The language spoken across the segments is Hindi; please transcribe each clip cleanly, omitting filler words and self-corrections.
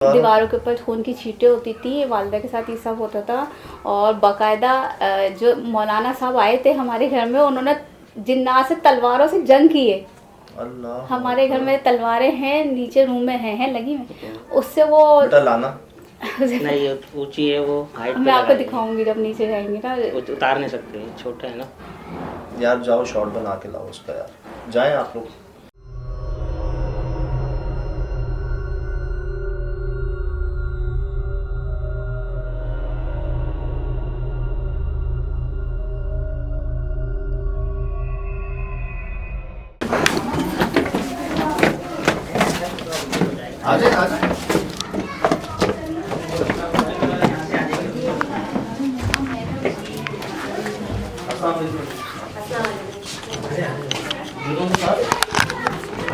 दीवारों के ऊपर खून की छींटें होती थी, वालिदा के साथ ये सब होता था। और बाकायदा जो मौलाना साहब आए थे हमारे घर में, उन्होंने जिन्नात से तलवारों से जंग की है। अल्लाह, हमारे घर में तलवारें हैं, नीचे रूम में हैं लगी में, उससे वो लाना नहीं ऊंची है वो, हाइट पे मैं आपको लगाएंगे। दिखाऊंगी जब नीचे जाएंगे ना। उतार नहीं सकते, छोटा है ना यार। जाओ शॉट बना के लाओ उसका यार, जाएं आप लोग। आ जाए आ जाए।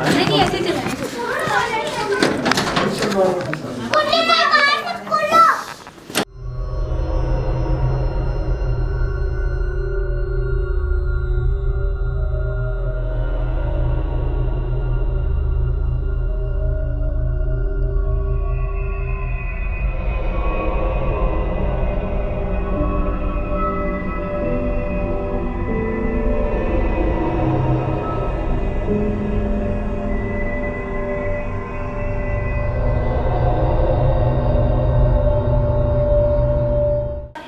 नहीं ऐसे चलाएं।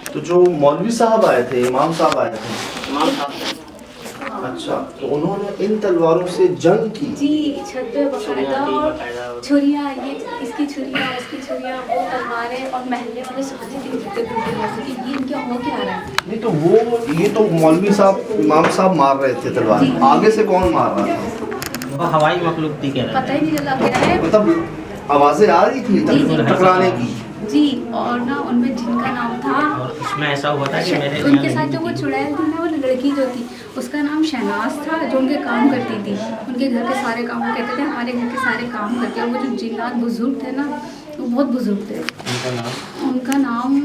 तो जो मौलवी साहब आए थे, इमाम साहब आए थे, इमाम साहब अच्छा, तो उन्होंने इन तलवारों से जंग की। जी, छत पे छुरियाँ थी बाकायदा बाकायदा। छुरियाँ, ये इसकी छुरियाँ, उसकी छुरियाँ, वो तलवारें, और महल्ले वाले साथी थे जैसे कि ये इनके हो क्या रहा है। नहीं तो वो, ये तो मौलवी साहब इमाम साहब मार रहे थे तलवार, जी। आगे से कौन मार रहा था? वो हवाई मखलूक थी, कह रहे पता ही नहीं चला क्या है। मतलब आवाजें आ रही थी जी, जी। टकराने की। जी, और ना उनमें जिनका नाम था, और उसमें ऐसा हुआ था कि मेरे उनके साथ जो वो चुड़ैल थी ना, वो लड़की जो थी उसका नाम शहनाज था, जो उनके काम करती थी। उनके घर के सारे काम वो कहते थे हमारे घर के सारे काम करके। और वो जो जिन्नात बुजुर्ग थे ना, वो बहुत बुजुर्ग थे। उनका नाम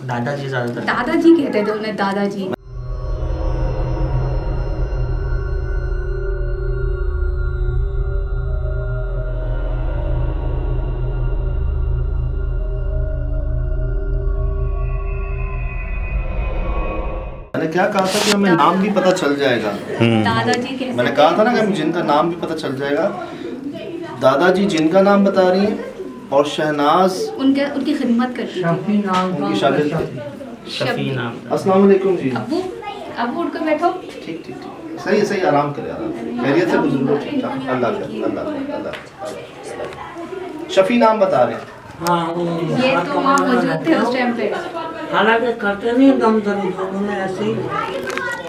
दादाजी ज़्यादातर। दादाजी कहते थे उन्हें, दादाजी। मैंने क्या कहा था कि हमें नाम भी पता चल जाएगा। दादाजी कहते मैंने थे। कहा था ना कि हमें जिनका नाम भी पता चल जाएगा। दादाजी जिनका नाम बता रही हैं, और शहनाज उनकी खिदमत करती थी। उनकी शागिर्द थी। शफी नाम था। अस्सलाम वालेकुम जी। अबू उठ कर बैठो। ठीक ठीक ठीक, सही है, सही, आराम करें, आराम। खैरियत से बुजुर्गों, ठीक ठाक, अल्लाह करे, अल्लाह करे, अल्लाह। शफी नाम बता रहे हैं। हाँ, ये तो वहाँ मौजूद थे उस टाइम पे। हालांकि करते नहीं दम दर्द, उन्होंने ऐसे ही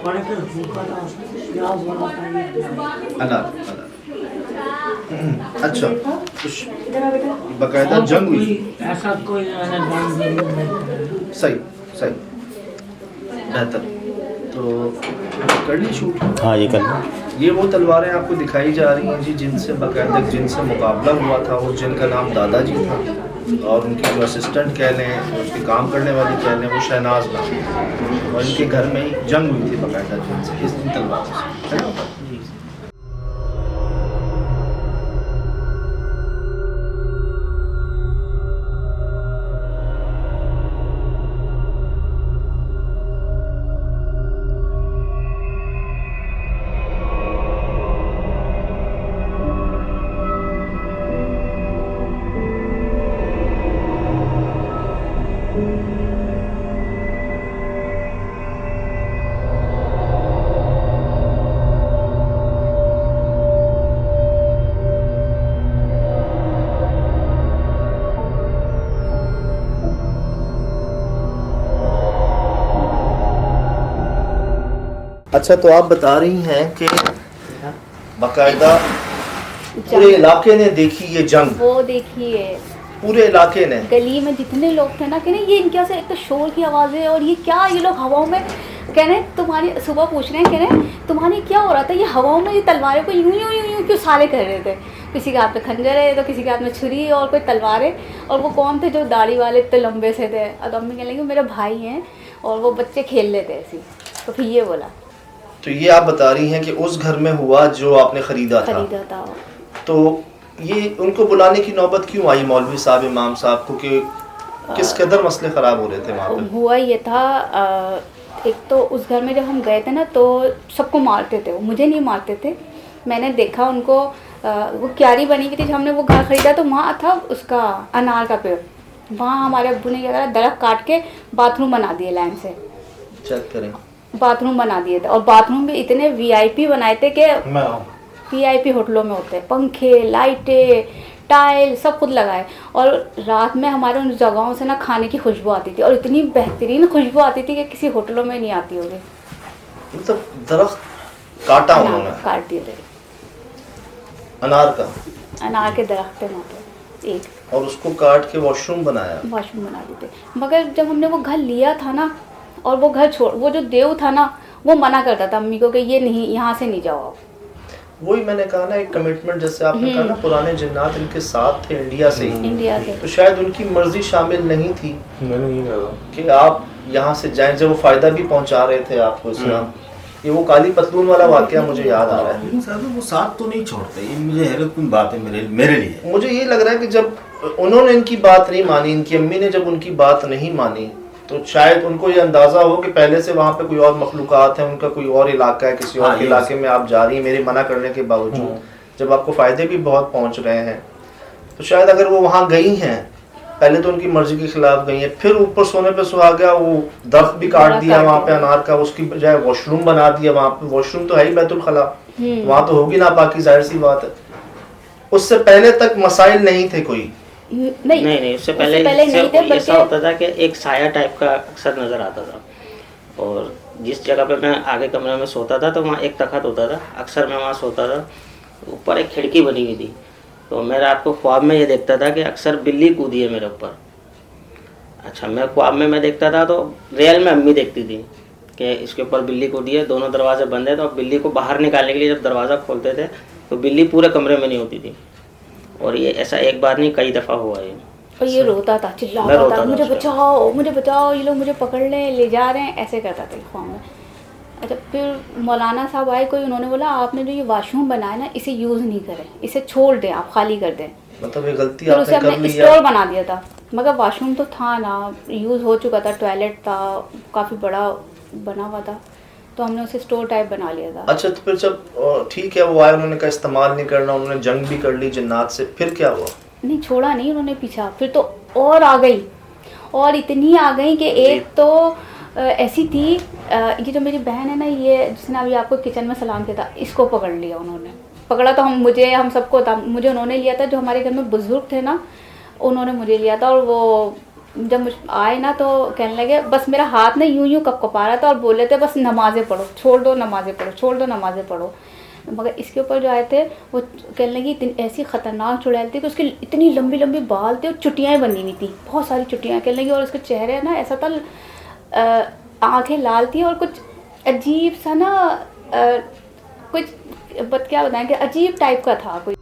पढ़ कर फूका था, क्या बोला था ये। अल्लाह अल्लाह। अच्छा, कुछ बकायदा जंग हुई। कोई ऐसा कोई मैंने दम जरूर नहीं कराया। सही सही, बेहतर। तो कर ली शूट। हाँ ये कर लो। ये वो तलवारें आपको दिखाई जा रही हैं जी, जिनसे बाकायदा जिनसे मुकाबला हुआ था, और जिनका नाम दादाजी था, और उनकी जो असिस्टेंट कह लें, उसके काम करने वाली कह लें, वो शहनाज नाम, और इनके घर में ही जंग हुई थी बाकायदा जिनसे, इस इन तलवारों से, है ना। अच्छा, तो आप बता रही हैं कि बाकायदा पूरे इलाके ने देखी ये जंग, वो देखिए पूरे इलाके ने। गली में जितने लोग थे ना, कह रहे ये इनके से एक तो शोर की आवाज़ें, और ये क्या, ये लोग हवाओं में, कह रहे तुम्हारी, सुबह पूछ रहे हैं, कह रहे तुम्हारी क्या हो रहा था, ये हवाओं में ये तलवारें को यूं यूं यूं यूं क्यों साले कर रहे थे। किसी के हाथ में खंजर है, तो किसी के हाथ में छुरी, और कोई तलवारें। और वो कौन थे जो दाढ़ी वाले इतने लंबे से थे। अब अम्मी कहने लगी मेरे भाई हैं, और वो बच्चे खेल लेते ऐसी। तो फिर ये बोला। तो ये आप बता रही हैं कि उस घर में हुआ जो आपने खरीदा था। था। तो ये उनको बुलाने की नौबत क्यों आई मौलवी साहब, इमाम साहब को, कि किस कदर मसले ख़राब हो रहे थे वहाँ पे? हुआ ये था, एक तो उस घर में जब हम गए थे ना तो सबको मारते थे, वो मुझे नहीं मारते थे। मैंने देखा उनको, वो क्यारी बनी हुई थी, जब हमने वो घर ख़रीदा तो वहाँ था उसका अनार का पेड़, वहाँ हमारे अब्बू ने क्या करा, दरख्त काट के बाथरूम बना दिए लाइन से, चेक करें। बाथरूम बना दिए थे। और बाथरूम भी इतने वीआईपी बनाए थे कि मैं वीआईपी होटलों में होते हैं, पंखे, लाइटें, टाइल सब खुद लगाए। और रात में हमारे उन जगहों से ना खाने की खुशबू आती थी, और इतनी बेहतरीन खुशबू आती थी कि किसी होटलों में नहीं आती होगी। मतलब दरख्त काटा उन्होंने, काट दिए थे, अनार का, अनार के दरख्त थे वहाँ पे एक, और उसको काट के वॉशरूम बनाया। वॉशरूम बना दिए थे। मगर जब हमने वो घर लिया था ना, और वो घर छोड़, वो जो देव था ना वो मना करता था अम्मी को कि ये नहीं, यहाँ से नहीं जाओ आप। वही मैंने कहा ना, एक कमिटमेंट, जैसे आपने कहा ना पुराने जिन्नात इनके साथ थे इंडिया से ही, इंडिया से। तो शायद उनकी मर्जी शामिल नहीं थी कि आप यहाँ से जाएं, जब वो फ़ायदा भी पहुँचा रहे थे आपको इस्लाम। ये वो काली पतलून वाला वाकया मुझे याद आ रहा है। लेकिन साहब वो साथ तो नहीं छोड़ते, ये मुझे हैरतकुन बात है मेरे लिए। मुझे ये लग रहा है कि जब उन्होंने इनकी बात नहीं मानी, इनकी अम्मी ने जब उनकी बात नहीं मानी, तो शायद उनको ये अंदाज़ा हो कि पहले से वहाँ पे कोई और मखलूक़ात है, उनका कोई और इलाका है, किसी और इलाके में आप जा रही हैं मेरे मना करने के बावजूद, जब आपको फ़ायदे भी बहुत पहुँच रहे हैं, तो शायद अगर वो वहाँ गई हैं, पहले तो उनकी मर्जी के खिलाफ गई हैं, फिर ऊपर सोने पे सुहागा वो दरख्त भी काट दिया वहाँ पे अनार का, उसकी बजाय वॉशरूम बना दिया वहाँ पे। वॉशरूम तो है ही बैतुल खला, वहाँ तो होगी ना बाकी, जाहिर सी बात है। उससे पहले तक मसाइल नहीं थे कोई? नहीं, उससे पहले नहीं थे, ऐसा होता था कि एक साया टाइप का अक्सर नज़र आता था, और जिस जगह पे मैं आगे कमरे में सोता था तो वहाँ एक तख्त होता था, अक्सर मैं वहाँ सोता था, ऊपर एक खिड़की बनी हुई थी, तो मैं रात को ख्वाब में ये देखता था कि अक्सर बिल्ली कूदी है मेरे ऊपर। अच्छा, मैं ख्वाब में देखता था तो रियल में अम्मी देखती थी कि इसके ऊपर बिल्ली कूदी है, दोनों दरवाजे बंद है, तो अब बिल्ली को बाहर निकालने के लिए जब दरवाज़ा खोलते थे तो बिल्ली पूरे कमरे में नहीं होती थी। और ये ऐसा एक बार नहीं कई दफ़ा हुआ है। और ये रोता था, चिल्लाता था, मुझे बचाओ, मुझे बचाओ, ये लोग मुझे पकड़ ले जा रहे हैं, ऐसे करता था ख्वाब में। अच्छा, फिर मौलाना साहब आए कोई, उन्होंने बोला आपने जो ये वॉशरूम बनाया ना इसे यूज़ नहीं करें, इसे छोड़ दें, आप खाली कर दें। मतलब ये गलती फिर उसे आपने कर हमने ली स्टोर बना दिया था, मगर वॉशरूम तो था ना, यूज़ हो चुका था, टॉयलेट था, काफ़ी बड़ा बना हुआ था, तो हमने उसे स्टोर टाइप बना लिया था। अच्छा, तो फिर जब ठीक है वो आए, उन्होंने कहा इस्तेमाल नहीं करना, उन्होंने जंग भी कर ली जिन्नात से, फिर क्या हुआ? नहीं, छोड़ा नहीं उन्होंने पीछा, फिर तो और आ गई, और इतनी आ गई कि एक तो ऐसी थी, ये जो मेरी बहन है ना, ये जिसने अभी आपको किचन में सलाम किया था, इसको पकड़ लिया उन्होंने। पकड़ा तो हम सबको था, मुझे उन्होंने लिया था, जो हमारे घर में बुजुर्ग थे ना उन्होंने मुझे लिया था। और वो जब आए ना तो कहने लगे, बस मेरा हाथ ना यूं कपकपा रहा था, और बोले थे बस नमाज़ें पढ़ो, छोड़ दो नमाज़ें पढ़ो, छोड़ दो नमाज़ें पढ़ो। मगर इसके ऊपर जो आए थे वो कहने लगी इतनी ऐसी ख़तरनाक चुड़ैल थी कि उसकी इतनी लंबी लंबी बाल थी और चुटियाएँ बनी हुई थी, बहुत सारी चुटियाँ, कहने लगी। और उसके चेहरे ना ऐसा था, आँखें लाल थी, और कुछ अजीब सा ना, कुछ क्या बताएं कि अजीब टाइप का था कोई।